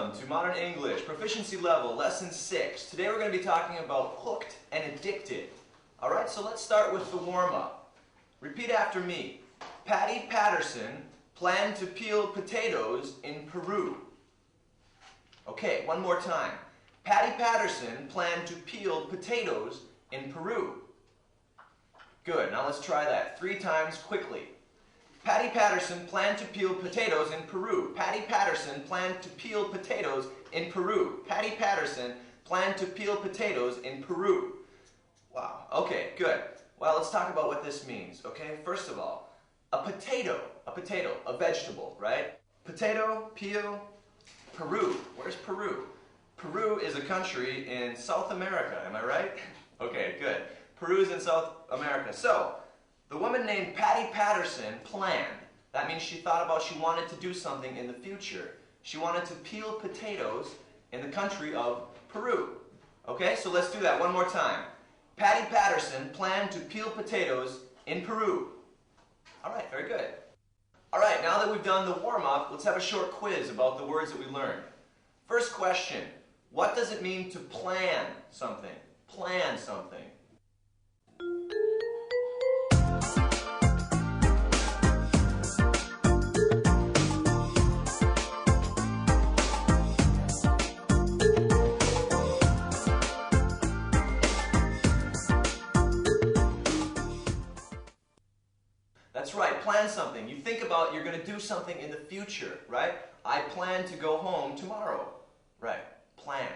Welcome to Modern English, Proficiency Level, Lesson 6. Today we're going to be talking about hooked and addicted. Alright, so let's start with the warm-up. Repeat after me. Patty Patterson planned to peel potatoes in Peru. Okay, one more time. Patty Patterson planned to peel potatoes in Peru. Good, now let's try that 3 times quickly. Patty Patterson planned to peel potatoes in Peru. Patty Patterson planned to peel potatoes in Peru. Patty Patterson planned to peel potatoes in Peru. Wow, okay, good. Well, let's talk about what this means, okay? First of all, a potato, a vegetable, right? Potato, peel, Peru. Where's Peru? Peru is a country in South America, am I right? Okay, good. Peru is in South America. So, the woman named Patty Patterson planned. That means she wanted to do something in the future. She wanted to peel potatoes in the country of Peru. Okay, so let's do that one more time. Patty Patterson planned to peel potatoes in Peru. Alright, very good. Alright, now that we've done the warm-up, let's have a short quiz about the words that we learned. First question, what does it mean to plan something? Plan something. That's right, plan something. You think about you're going to do something in the future, right? I plan to go home tomorrow. Right, plan.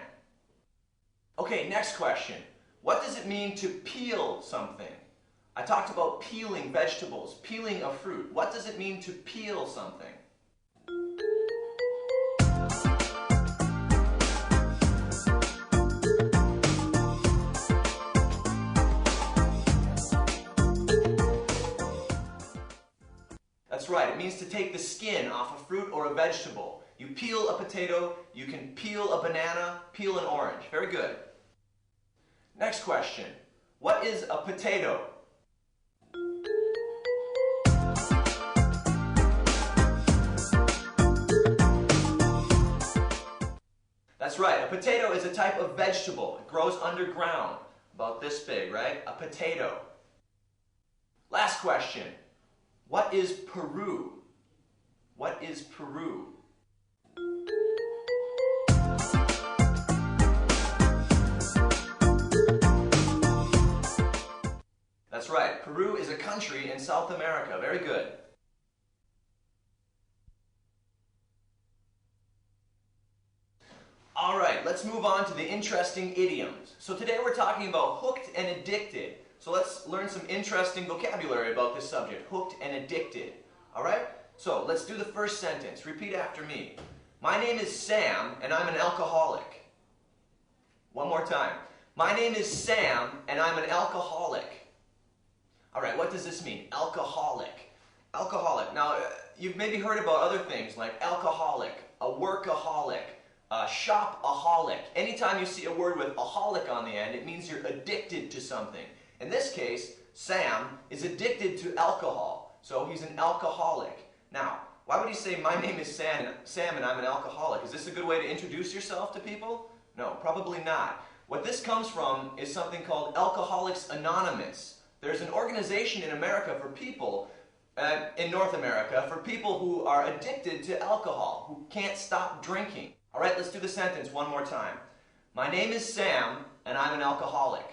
Okay, next question. What does it mean to peel something? I talked about peeling vegetables, peeling a fruit. What does it mean to peel something? That's right, it means to take the skin off a fruit or a vegetable. You peel a potato, you can peel a banana, peel an orange. Very good. Next question. What is a potato? That's right, a potato is a type of vegetable. It grows underground, about this big, right? A potato. Last question. What is Peru? What is Peru? That's right, Peru is a country in South America. Very good. All right, let's move on to the interesting idioms. So today we're talking about hooked and addicted. So let's learn some interesting vocabulary about this subject, hooked and addicted. All right? So let's do the first sentence. Repeat after me. My name is Sam, and I'm an alcoholic. One more time. My name is Sam, and I'm an alcoholic. All right, what does this mean? Alcoholic. Alcoholic. Now, you've maybe heard about other things like alcoholic, a workaholic, a shopaholic. Anytime you see a word with aholic on the end, it means you're addicted to something. In this case, Sam is addicted to alcohol, so he's an alcoholic. Now, why would he say, my name is Sam and I'm an alcoholic? Is this a good way to introduce yourself to people? No, probably not. What this comes from is something called Alcoholics Anonymous. There's an organization in America for people, in North America, for people who are addicted to alcohol, who can't stop drinking. All right, let's do the sentence one more time. My name is Sam and I'm an alcoholic.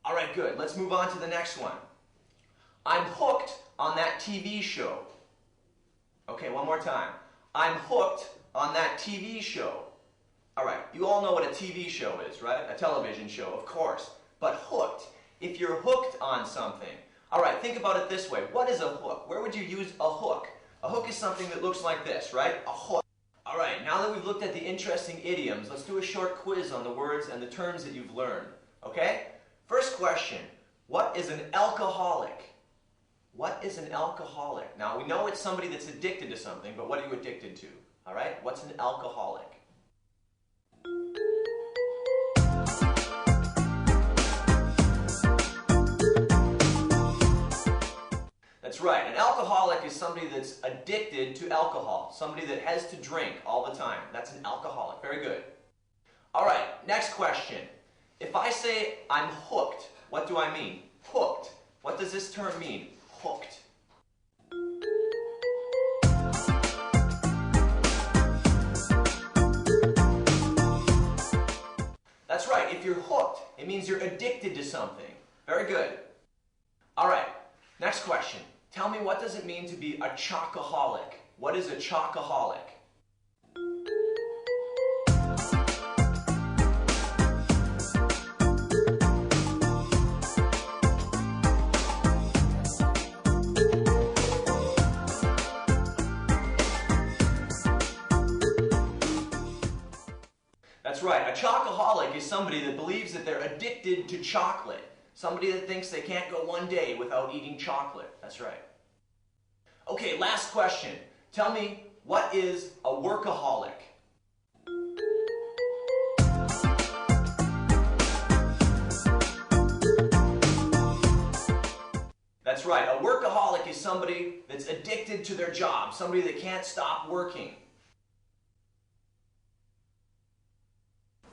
All right, good. Let's move on to the next one. I'm hooked on that TV show. Okay, one more time. I'm hooked on that TV show. All right, you all know what a TV show is, right? A television show, of course. But hooked, if you're hooked on something. All right, think about it this way. What is a hook? Where would you use a hook? A hook is something that looks like this, right? A hook. All right, now that we've looked at the interesting idioms, let's do a short quiz on the words and the terms that you've learned. Okay? First question, what is an alcoholic? What is an alcoholic? Now, we know it's somebody that's addicted to something, but what are you addicted to? All right? What's an alcoholic? That's That's right. An alcoholic is somebody that's addicted to alcohol. Somebody that has to drink all the time. That's an alcoholic. Very good. All right, next question. If I say I'm hooked, what do I mean? Hooked. What does this term mean? Hooked. That's right. If you're hooked, it means you're addicted to something. Very good. All right, next question. Tell me, what does it mean to be a chocoholic? What is a chocoholic? That's right. A chocoholic is somebody that believes that they're addicted to chocolate. Somebody that thinks they can't go one day without eating chocolate. That's right. Okay, last question. Tell me, what is a workaholic? That's right. A workaholic is somebody that's addicted to their job, somebody that can't stop working.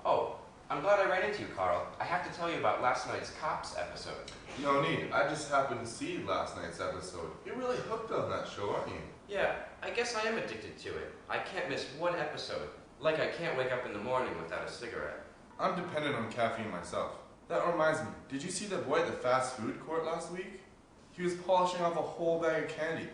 Oh, I'm glad I ran into you, Carl. I have to tell you about last night's Cops episode. No need. I just happened to see last night's episode. You're really hooked on that show, aren't you? Yeah, I guess I am addicted to it. I can't miss one episode. Like I can't wake up in the morning without a cigarette. I'm dependent on caffeine myself. That reminds me, did you see the boy at the fast food court last week? He was polishing off a whole bag of candy.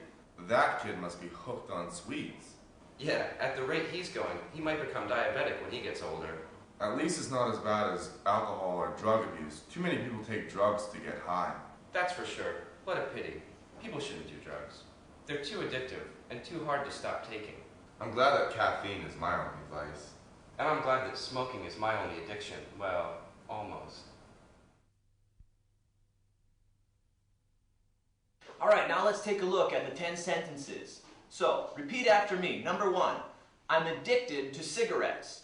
That kid must be hooked on sweets. Yeah, at the rate he's going, he might become diabetic when he gets older. At least it's not as bad as alcohol or drug abuse. Too many people take drugs to get high. That's for sure. What a pity. People shouldn't do drugs. They're too addictive and too hard to stop taking. I'm glad that caffeine is my only vice. And I'm glad that smoking is my only addiction. Well, almost. All right, now let's take a look at the 10 sentences. So, repeat after me. Number 1, I'm addicted to cigarettes.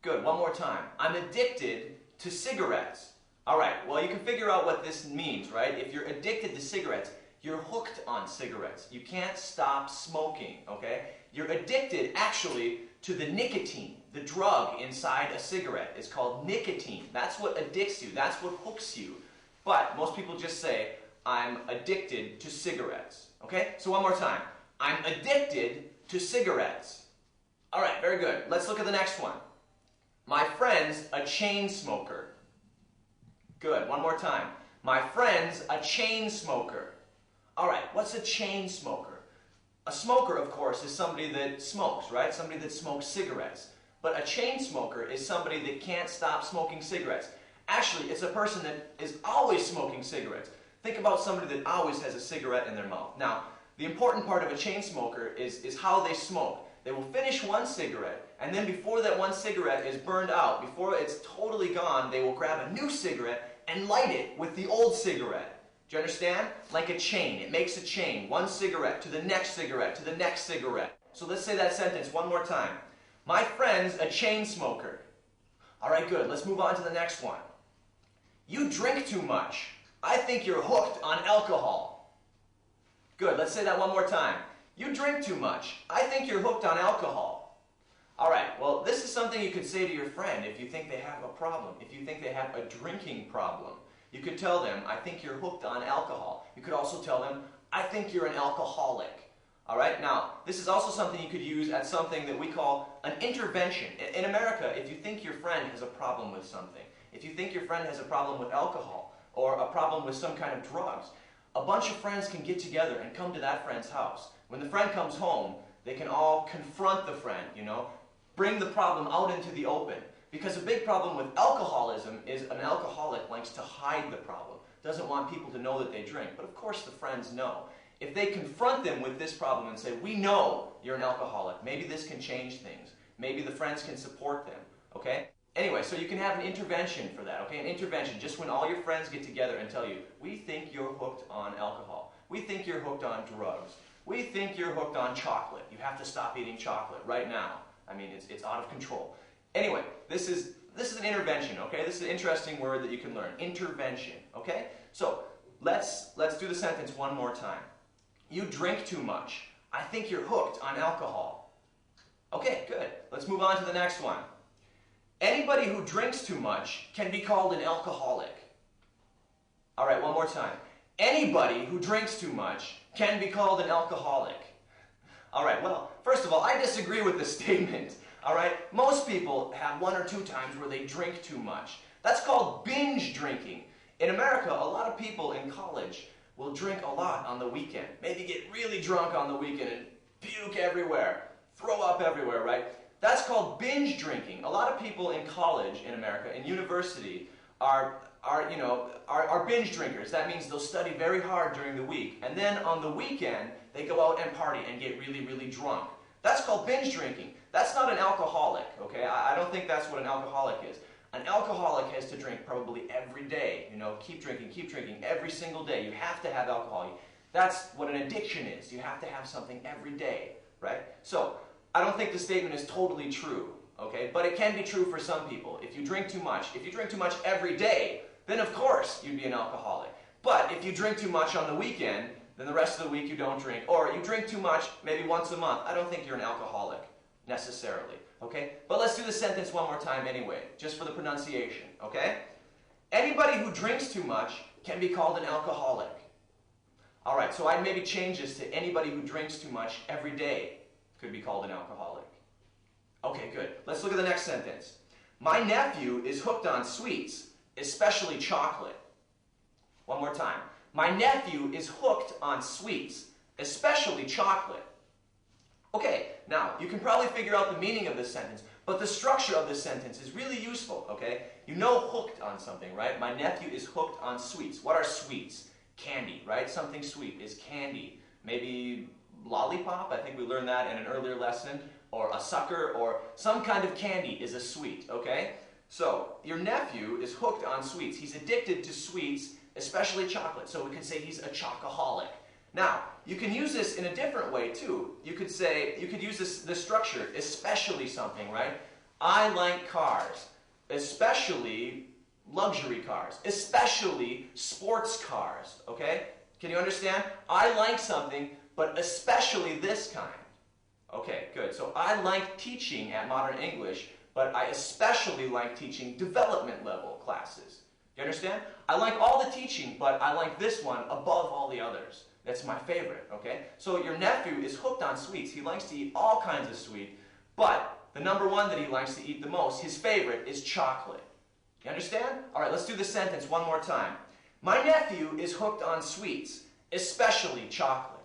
Good, one more time. I'm addicted to cigarettes. All right, well, you can figure out what this means, right? If you're addicted to cigarettes, you're hooked on cigarettes. You can't stop smoking, okay? You're addicted, actually, to the nicotine. The drug inside a cigarette is called nicotine. That's what addicts you. That's what hooks you. But most people just say, I'm addicted to cigarettes, okay? So one more time. I'm addicted to cigarettes. All right, very good. Let's look at the next one. My friend's a chain smoker. Good, one more time. My friend's a chain smoker. All right, what's a chain smoker? A smoker, of course, is somebody that smokes, right? Somebody that smokes cigarettes. But a chain smoker is somebody that can't stop smoking cigarettes. Actually, it's a person that is always smoking cigarettes. Think about somebody that always has a cigarette in their mouth. Now, the important part of a chain smoker is how they smoke. They will finish one cigarette, and then before that one cigarette is burned out, before it's totally gone, they will grab a new cigarette and light it with the old cigarette. Do you understand? Like a chain. It makes a chain. One cigarette to the next cigarette to the next cigarette. So let's say that sentence one more time. My friend's a chain smoker. All right, good. Let's move on to the next one. You drink too much. I think you're hooked on alcohol. Good. Let's say that one more time. You drink too much. I think you're hooked on alcohol. All right, well, this is something you could say to your friend if you think they have a problem, if you think they have a drinking problem. You could tell them, I think you're hooked on alcohol. You could also tell them, I think you're an alcoholic. All right, now, this is also something you could use at something that we call an intervention. In America, if you think your friend has a problem with something, if you think your friend has a problem with alcohol or a problem with some kind of drugs, a bunch of friends can get together and come to that friend's house. When the friend comes home, they can all confront the friend, bring the problem out into the open. Because a big problem with alcoholism is an alcoholic likes to hide the problem, doesn't want people to know that they drink. But of course the friends know. If they confront them with this problem and say, we know you're an alcoholic, maybe this can change things. Maybe the friends can support them, okay? Anyway, so you can have an intervention for that, okay? An intervention, just when all your friends get together and tell you, we think you're hooked on alcohol. We think you're hooked on drugs. We think you're hooked on chocolate. You have to stop eating chocolate right now. I mean, it's out of control. Anyway, this is an intervention, okay? This is an interesting word that you can learn. Intervention, okay? So, let's do the sentence one more time. you drink too much. I think you're hooked on alcohol. Okay, good. Let's move on to the next one. Anybody who drinks too much can be called an alcoholic. All right, one more time. Anybody who drinks too much can be called an alcoholic. All right, well, first of all, I disagree with this statement. All right, most people have 1 or 2 times where they drink too much. That's called binge drinking. In America, a lot of people in college will drink a lot on the weekend. Maybe get really drunk on the weekend and puke everywhere, throw up everywhere, right? That's called binge drinking. A lot of people in college in America, in university, are binge drinkers. That means they'll study very hard during the week, and then on the weekend, they go out and party and get really, really drunk. That's called binge drinking. That's not an alcoholic, okay? I don't think that's what an alcoholic is. An alcoholic has to drink probably every day, keep drinking every single day. You have to have alcohol. That's what an addiction is. You have to have something every day, right? So, I don't think the statement is totally true, okay? But it can be true for some people. If you drink too much every day, then of course you'd be an alcoholic. But if you drink too much on the weekend, then the rest of the week you don't drink. Or you drink too much maybe once a month. I don't think you're an alcoholic necessarily, okay? But let's do the sentence one more time anyway, just for the pronunciation, okay? Anybody who drinks too much can be called an alcoholic. All right, so I'd maybe change this to anybody who drinks too much every day could be called an alcoholic. Okay, good. Let's look at the next sentence. My nephew is hooked on sweets, especially chocolate. One more time. My nephew is hooked on sweets, especially chocolate. Okay, now, you can probably figure out the meaning of this sentence, but the structure of this sentence is really useful, okay? You know hooked on something, right? My nephew is hooked on sweets. What are sweets? Candy, right? Something sweet is candy. Maybe lollipop, I think we learned that in an earlier lesson, or a sucker, or some kind of candy is a sweet, okay? So, your nephew is hooked on sweets. He's addicted to sweets, especially chocolate. So we could say he's a chocoholic. Now, you can use this in a different way too. You could use this structure, especially something, right? I like cars, especially luxury cars, especially sports cars, okay? Can you understand? I like something, but especially this kind. Okay, good. So I like teaching at Modern English, but I especially like teaching development level classes. You understand? I like all the teaching, but I like this one above all the others. That's my favorite, okay? So your nephew is hooked on sweets. He likes to eat all kinds of sweet, but the number one that he likes to eat the most, his favorite, is chocolate. You understand? All right, let's do the sentence one more time. My nephew is hooked on sweets, especially chocolate.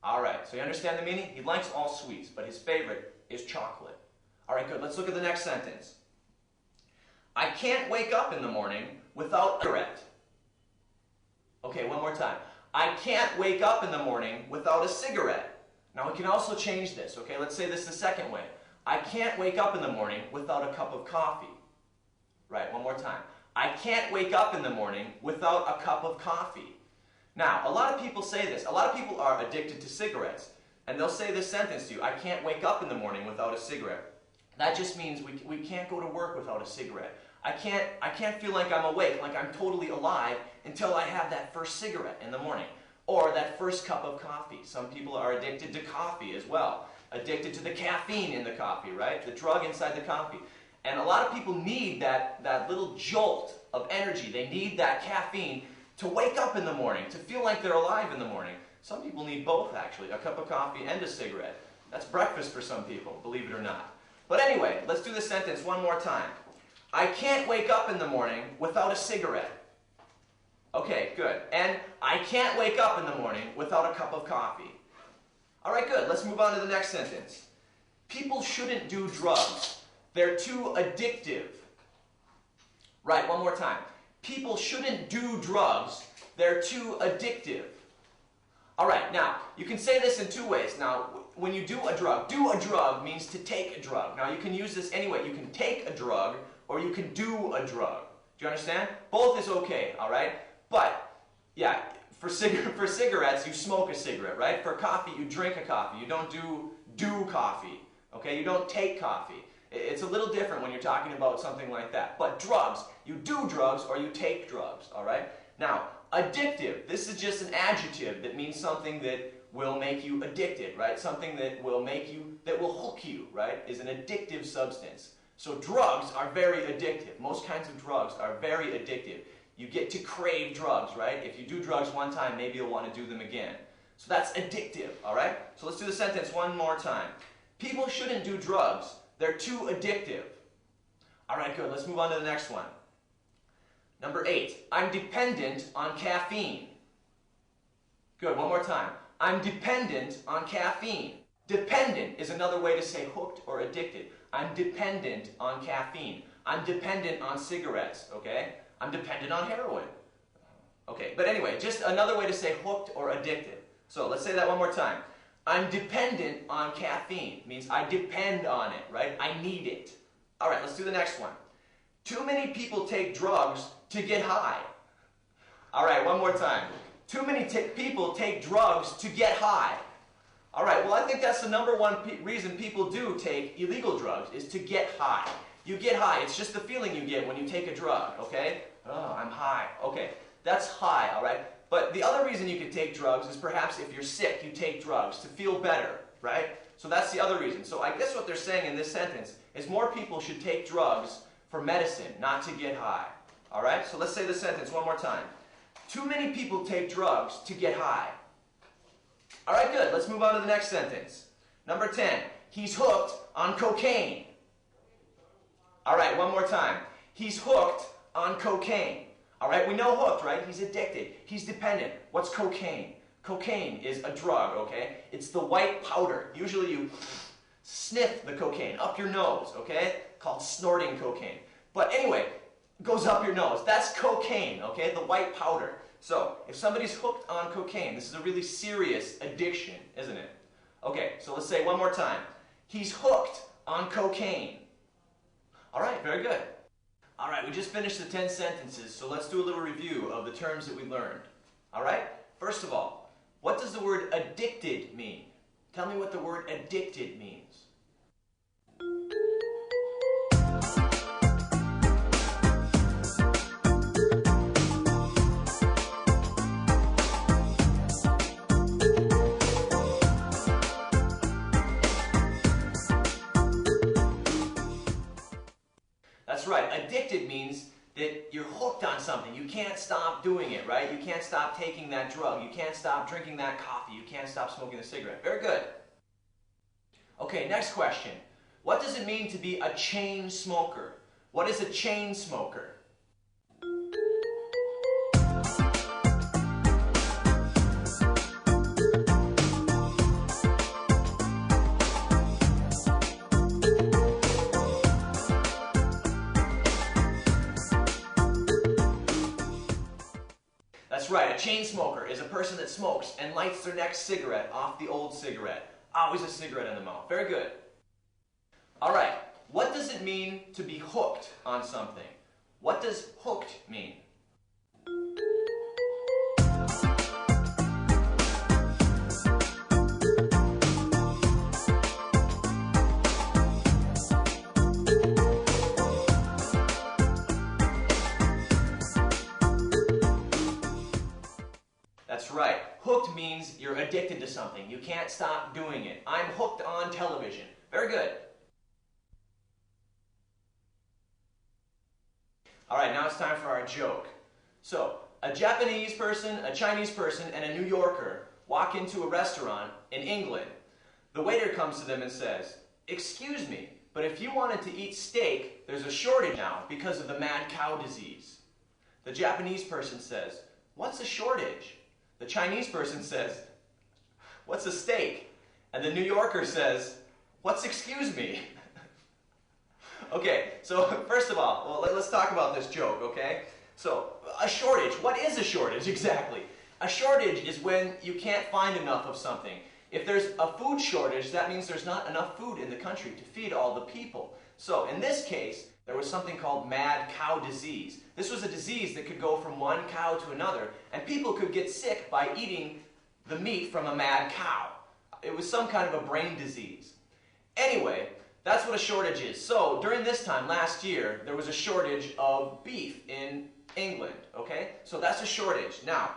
All right, so you understand the meaning? He likes all sweets, but his favorite is chocolate. All right, good. Let's look at the next sentence. I can't wake up in the morning without a cigarette. Okay, one more time. I can't wake up in the morning without a cigarette. Now we can also change this, okay? Let's say this the second way. I can't wake up in the morning without a cup of coffee. Right, one more time. I can't wake up in the morning without a cup of coffee. Now, a lot of people say this. A lot of people are addicted to cigarettes, and they'll say this sentence to you, I can't wake up in the morning without a cigarette. That just means we can't go to work without a cigarette. I can't feel like I'm awake, like I'm totally alive, until I have that first cigarette in the morning, or that first cup of coffee. Some people are addicted to coffee as well, addicted to the caffeine in the coffee, right? The drug inside the coffee. And a lot of people need that little jolt of energy. They need that caffeine to wake up in the morning, to feel like they're alive in the morning. Some people need both, actually, a cup of coffee and a cigarette. That's breakfast for some people, believe it or not. But anyway, let's do the sentence one more time. I can't wake up in the morning without a cigarette. Okay, good. And I can't wake up in the morning without a cup of coffee. All right, good. Let's move on to the next sentence. People shouldn't do drugs. They're too addictive. Right, one more time. People shouldn't do drugs. They're too addictive. All right, now, you can say this in two ways. Now, when you do a drug means to take a drug. Now, you can use this anyway. You can take a drug, or you can do a drug. Do you understand? Both is okay, all right? But, yeah, for cigarettes, you smoke a cigarette, right? For coffee, you drink a coffee. You don't do coffee, okay? You don't take coffee. It's a little different when you're talking about something like that. But drugs, you do drugs or you take drugs, all right? Now, addictive, this is just an adjective that means something that will make you addicted, right? Something that will hook you, right, is an addictive substance. So drugs are very addictive. Most kinds of drugs are very addictive. You get to crave drugs, right? If you do drugs one time, maybe you'll want to do them again. So that's addictive, all right? So let's do the sentence one more time. People shouldn't do drugs. They're too addictive. All right, good. Let's move on to the next one. Number 8, I'm dependent on caffeine. Good, one more time. I'm dependent on caffeine. Dependent is another way to say hooked or addicted. I'm dependent on caffeine. I'm dependent on cigarettes, okay? I'm dependent on heroin. Okay, but anyway, just another way to say hooked or addicted. So let's say that one more time. I'm dependent on caffeine. It means I depend on it, right? I need it. All right, let's do the next one. Too many people take drugs to get high. All right, one more time. Too many people take drugs to get high. All right, well, I think that's the number one reason people do take illegal drugs, is to get high. You get high. It's just the feeling you get when you take a drug, okay? Oh, I'm high. Okay, that's high, all right? But the other reason you can take drugs is perhaps if you're sick, you take drugs to feel better, right? So that's the other reason. So I guess what they're saying in this sentence is more people should take drugs for medicine, not to get high. All right? So let's say the sentence one more time. Too many people take drugs to get high. All right, good. Let's move on to the next sentence. Number 10. He's hooked on cocaine. All right, one more time. He's hooked on cocaine. All right, we know hooked, right? He's addicted. He's dependent. What's cocaine? Cocaine is a drug, okay? It's the white powder. Usually you sniff the cocaine up your nose, okay? Called snorting cocaine. But anyway, it goes up your nose. That's cocaine, okay? The white powder. So, if somebody's hooked on cocaine, this is a really serious addiction, isn't it? Okay, so let's say one more time. He's hooked on cocaine. All right, very good. All right, we just finished the 10 sentences, so let's do a little review of the terms that we learned. All right? First of all, what does the word addicted mean? Tell me what the word addicted means. That's right. Addicted means that you're hooked on something. You can't stop doing it, right? You can't stop taking that drug. You can't stop drinking that coffee. You can't stop smoking the cigarette. Very good. Okay, next question. What does it mean to be a chain smoker? What is a chain smoker? That's right, a chain smoker is a person that smokes and lights their next cigarette off the old cigarette. Always a cigarette in the mouth. Very good. All right, what does it mean to be hooked on something? What does hooked mean? That's right. Hooked means you're addicted to something. You can't stop doing it. I'm hooked on television. Very good. All right, now it's time for our joke. So, a Japanese person, a Chinese person, and a New Yorker walk into a restaurant in England. The waiter comes to them and says, "Excuse me, but if you wanted to eat steak, there's a shortage now because of the mad cow disease." The Japanese person says, "What's a shortage?" The Chinese person says, "What's a steak?" And the New Yorker says, "What's excuse me?" Okay, so first of all, well, let's talk about this joke, okay? So, a shortage. What is a shortage exactly? A shortage is when you can't find enough of something. If there's a food shortage, that means there's not enough food in the country to feed all the people. So, in this case, there was something called mad cow disease. This was a disease that could go from one cow to another, and people could get sick by eating the meat from a mad cow. It was some kind of a brain disease. Anyway, that's what a shortage is. So, during this time, last year, there was a shortage of beef in England, okay? So that's a shortage. Now,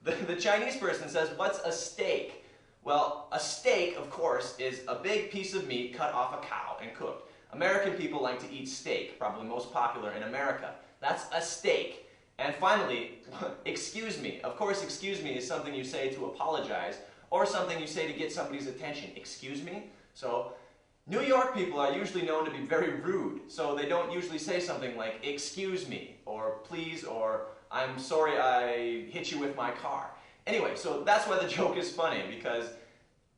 The Chinese person says, what's a steak? Well, a steak, of course, is a big piece of meat cut off a cow and cooked. American people like to eat steak, probably most popular in America. That's a steak. And finally, excuse me. Of course, excuse me is something you say to apologize, or something you say to get somebody's attention. Excuse me? So, New York people are usually known to be very rude, so they don't usually say something like, excuse me, or please, or I'm sorry I hit you with my car. Anyway, so that's why the joke is funny, because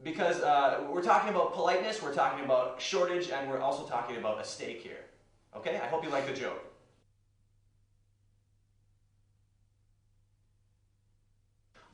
we're talking about politeness, we're talking about shortage, and we're also talking about a steak here. Okay? I hope you like the joke.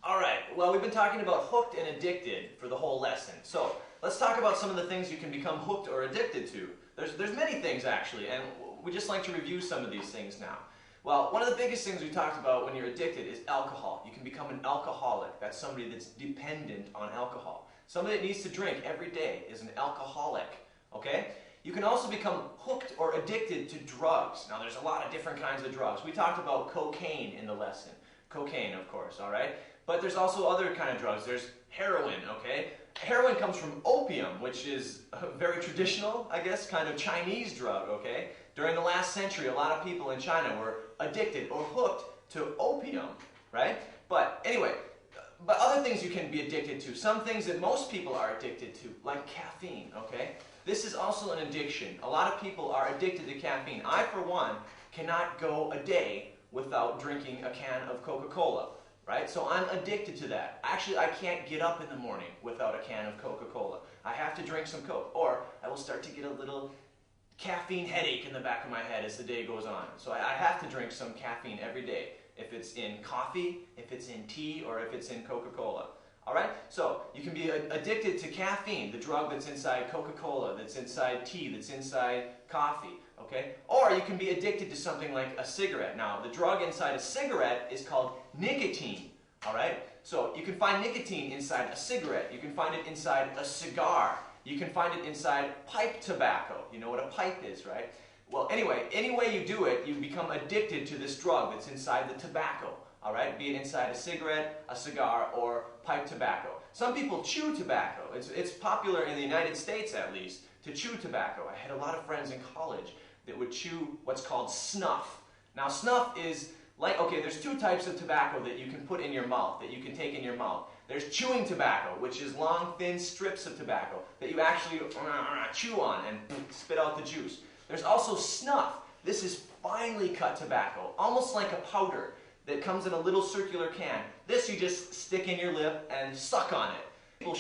Alright, well, we've been talking about hooked and addicted for the whole lesson. So, let's talk about some of the things you can become hooked or addicted to. There's many things, actually, and we just like to review some of these things now. Well, one of the biggest things we talked about when you're addicted is alcohol. You can become an alcoholic. That's somebody that's dependent on alcohol. Somebody that needs to drink every day is an alcoholic, okay? You can also become hooked or addicted to drugs. Now, there's a lot of different kinds of drugs. We talked about cocaine in the lesson. Cocaine, of course, all right? But there's also other kind of drugs. There's heroin, okay? Heroin comes from opium, which is a very traditional, I guess, kind of Chinese drug, okay? During the last century, a lot of people in China were addicted or hooked to opium, right? But anyway, but other things you can be addicted to, some things that most people are addicted to, like caffeine, okay? This is also an addiction. A lot of people are addicted to caffeine. I, for one, cannot go a day without drinking a can of Coca-Cola. Right? So I'm addicted to that. Actually, I can't get up in the morning without a can of Coca-Cola. I have to drink some Coke, or I will start to get a little caffeine headache in the back of my head as the day goes on. So I have to drink some caffeine every day, if it's in coffee, if it's in tea, or if it's in Coca-Cola. All right? So you can be addicted to caffeine, the drug that's inside Coca-Cola, that's inside tea, that's inside coffee. Okay? Or you can be addicted to something like a cigarette. Now, the drug inside a cigarette is called nicotine. All right? So you can find nicotine inside a cigarette. You can find it inside a cigar. You can find it inside pipe tobacco. You know what a pipe is, right? Well, anyway, any way you do it, you become addicted to this drug that's inside the tobacco. All right? Be it inside a cigarette, a cigar, or pipe tobacco. Some people chew tobacco. It's popular in the United States, at least, to chew tobacco. I had a lot of friends in college that would chew what's called snuff. Now, snuff is like, okay, there's two types of tobacco that you can put in your mouth, that you can take in your mouth. There's chewing tobacco, which is long, thin strips of tobacco that you actually chew on and spit out the juice. There's also snuff. This is finely cut tobacco, almost like a powder that comes in a little circular can. This you just stick in your lip and suck on it. People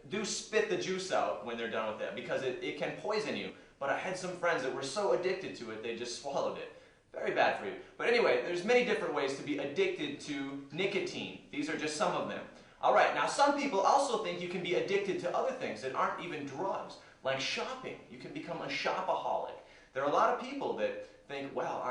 do spit the juice out when they're done with that because it can poison you. But I had some friends that were so addicted to it, they just swallowed it. Very bad for you. But anyway, there's many different ways to be addicted to nicotine. These are just some of them. All right, now some people also think you can be addicted to other things that aren't even drugs, like shopping. You can become a shopaholic. There are a lot of people that think, well,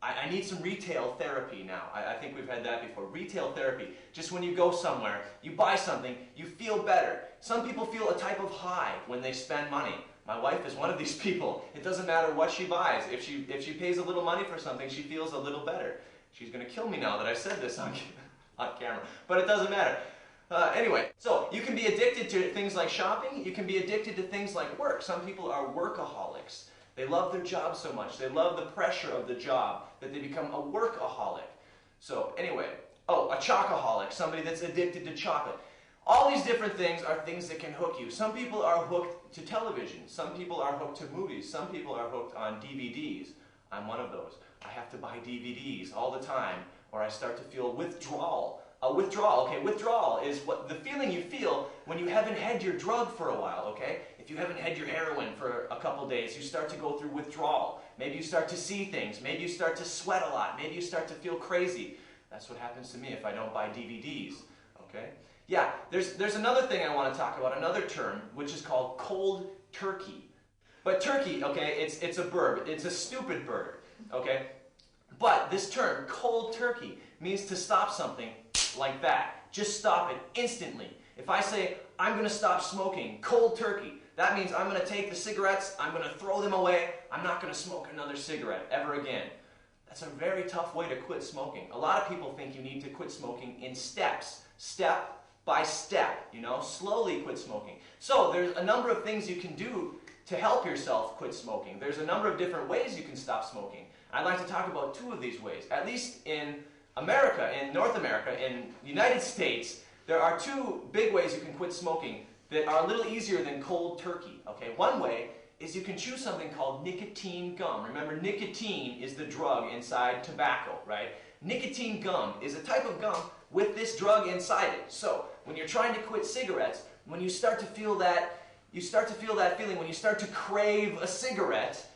I need some retail therapy now. I think we've had that before. Retail therapy. Just when you go somewhere, you buy something, you feel better. Some people feel a type of high when they spend money. My wife is one of these people. It doesn't matter what she buys. If she pays a little money for something, she feels a little better. She's going to kill me now that I said this on camera. But it doesn't matter. Anyway, so you can be addicted to things like shopping. You can be addicted to things like work. Some people are workaholics. They love their job so much. They love the pressure of the job that they become a workaholic. So anyway, a chocoholic, somebody that's addicted to chocolate. All these different things are things that can hook you. Some people are hooked to television. Some people are hooked to movies. Some people are hooked on DVDs. I'm one of those. I have to buy DVDs all the time or I start to feel withdrawal. Withdrawal is the feeling you feel when you haven't had your drug for a while, okay? If you haven't had your heroin for a couple days, you start to go through withdrawal. Maybe you start to see things. Maybe you start to sweat a lot. Maybe you start to feel crazy. That's what happens to me if I don't buy DVDs, okay? Yeah, there's another thing I want to talk about, another term, which is called cold turkey. But turkey, okay, it's a verb. It's a stupid verb, okay? But this term, cold turkey, means to stop something like that. Just stop it instantly. If I say, I'm going to stop smoking, cold turkey, that means I'm going to take the cigarettes, I'm going to throw them away, I'm not going to smoke another cigarette ever again. That's a very tough way to quit smoking. A lot of people think you need to quit smoking in steps, step by step, you know, slowly quit smoking. So there's a number of things you can do to help yourself quit smoking. There's a number of different ways you can stop smoking. I'd like to talk about two of these ways. At least in America, in North America, in the United States, there are two big ways you can quit smoking that are a little easier than cold turkey. Okay, one way is you can chew something called nicotine gum. Remember, nicotine is the drug inside tobacco, right? Nicotine gum is a type of gum with this drug inside it. So when you're trying to quit cigarettes, when you start to feel that feeling, when you start to crave a cigarette,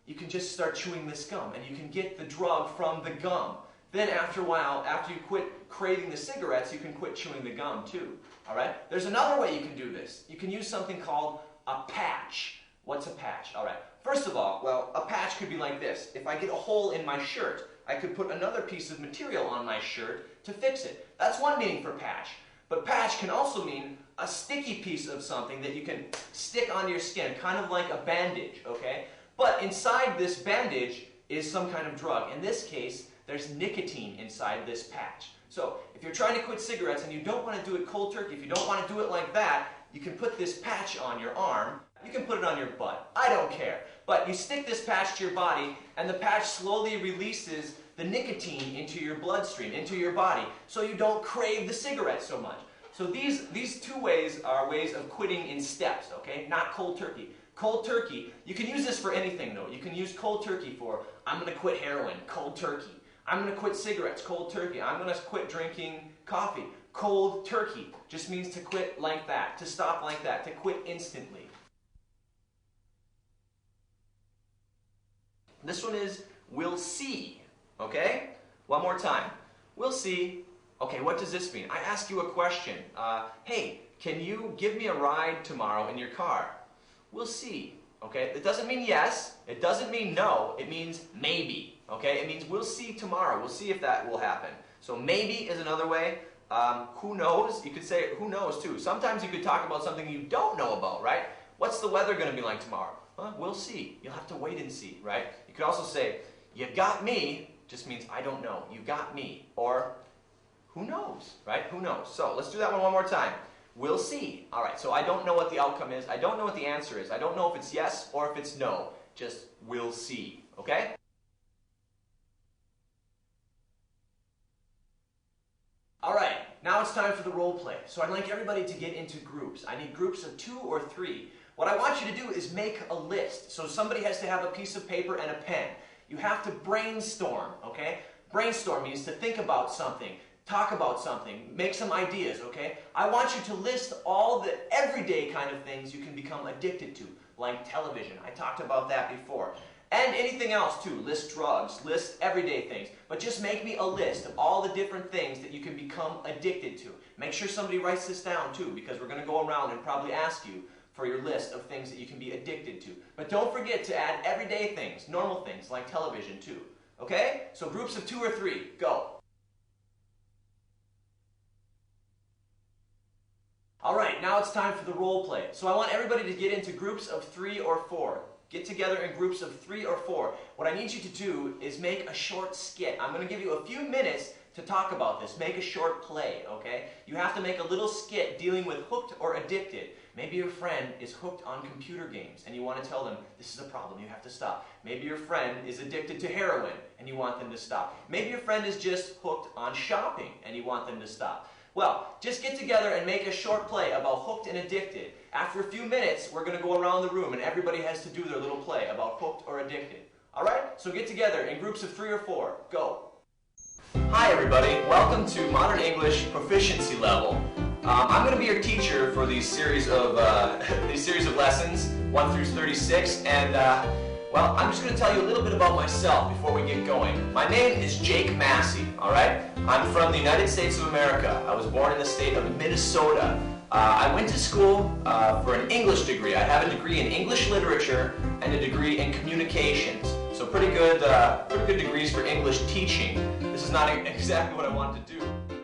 you can just start chewing this gum, and you can get the drug from the gum. Then after a while, after you quit craving the cigarettes, you can quit chewing the gum too. All right? There's another way you can do this. You can use something called a patch. What's a patch? All right. First of all, well, a patch could be like this. If I get a hole in my shirt, I could put another piece of material on my shirt to fix it. That's one meaning for patch. But patch can also mean a sticky piece of something that you can stick onto your skin, kind of like a bandage, okay? But inside this bandage is some kind of drug. In this case, there's nicotine inside this patch. So if you're trying to quit cigarettes and you don't want to do it cold turkey, if you don't want to do it like that, you can put this patch on your arm. You can put it on your butt. I don't care. But you stick this patch to your body, and the patch slowly releases the nicotine into your bloodstream, into your body, so you don't crave the cigarette so much. So these two ways are ways of quitting in steps, okay? Not cold turkey. Cold turkey, you can use this for anything though. You can use cold turkey for, I'm going to quit heroin, cold turkey. I'm going to quit cigarettes, cold turkey. I'm going to quit drinking coffee, cold turkey. Just means to quit like that, to stop like that, to quit instantly. This one is, we'll see, okay? One more time. We'll see. Okay, what does this mean? I ask you a question. Hey, can you give me a ride tomorrow in your car? We'll see, okay? It doesn't mean yes. It doesn't mean no. It means maybe, okay? It means we'll see tomorrow. We'll see if that will happen. So maybe is another way. Who knows? You could say who knows too. Sometimes you could talk about something you don't know about, right? What's the weather going to be like tomorrow? We'll see. You'll have to wait and see, right? You could also say, you got me, just means I don't know. You got me. Or, who knows, right? Who knows? So, let's do that one more time. We'll see. All right, so I don't know what the outcome is. I don't know what the answer is. I don't know if it's yes or if it's no. Just, we'll see, okay? All right, now it's time for the role play. So I'd like everybody to get into groups. I need groups of 2 or 3. What I want you to do is make a list. So somebody has to have a piece of paper and a pen. You have to brainstorm, okay? Brainstorm means to think about something, talk about something, make some ideas, okay? I want you to list all the everyday kind of things you can become addicted to, like television. I talked about that before. And anything else too. List drugs, list everyday things. But just make me a list of all the different things that you can become addicted to. Make sure somebody writes this down too, because we're going to go around and probably ask you for your list of things that you can be addicted to. But don't forget to add everyday things, normal things, like television too. Okay? So groups of 2 or 3, go. Alright, now it's time for the role play. So I want everybody to get into groups of 3 or 4. Get together in groups of 3 or 4. What I need you to do is make a short skit. I'm going to give you a few minutes to talk about this. Make a short play, okay? You have to make a little skit dealing with hooked or addicted. Maybe your friend is hooked on computer games and you want to tell them, this is a problem, you have to stop. Maybe your friend is addicted to heroin and you want them to stop. Maybe your friend is just hooked on shopping and you want them to stop. Well, just get together and make a short play about hooked and addicted. After a few minutes, we're going to go around the room and everybody has to do their little play about hooked or addicted. Alright? So get together in groups of 3 or 4. Go! Hi everybody, welcome to Modern English Proficiency Level. I'm going to be your teacher for these series of lessons, 1 through 36, and well, I'm just going to tell you a little bit about myself before we get going. My name is Jake Massey, alright? I'm from the United States of America. I was born in the state of Minnesota. I went to school for an English degree. I have a degree in English literature and a degree in communications. So pretty good degrees for English teaching. This is not exactly what I wanted to do.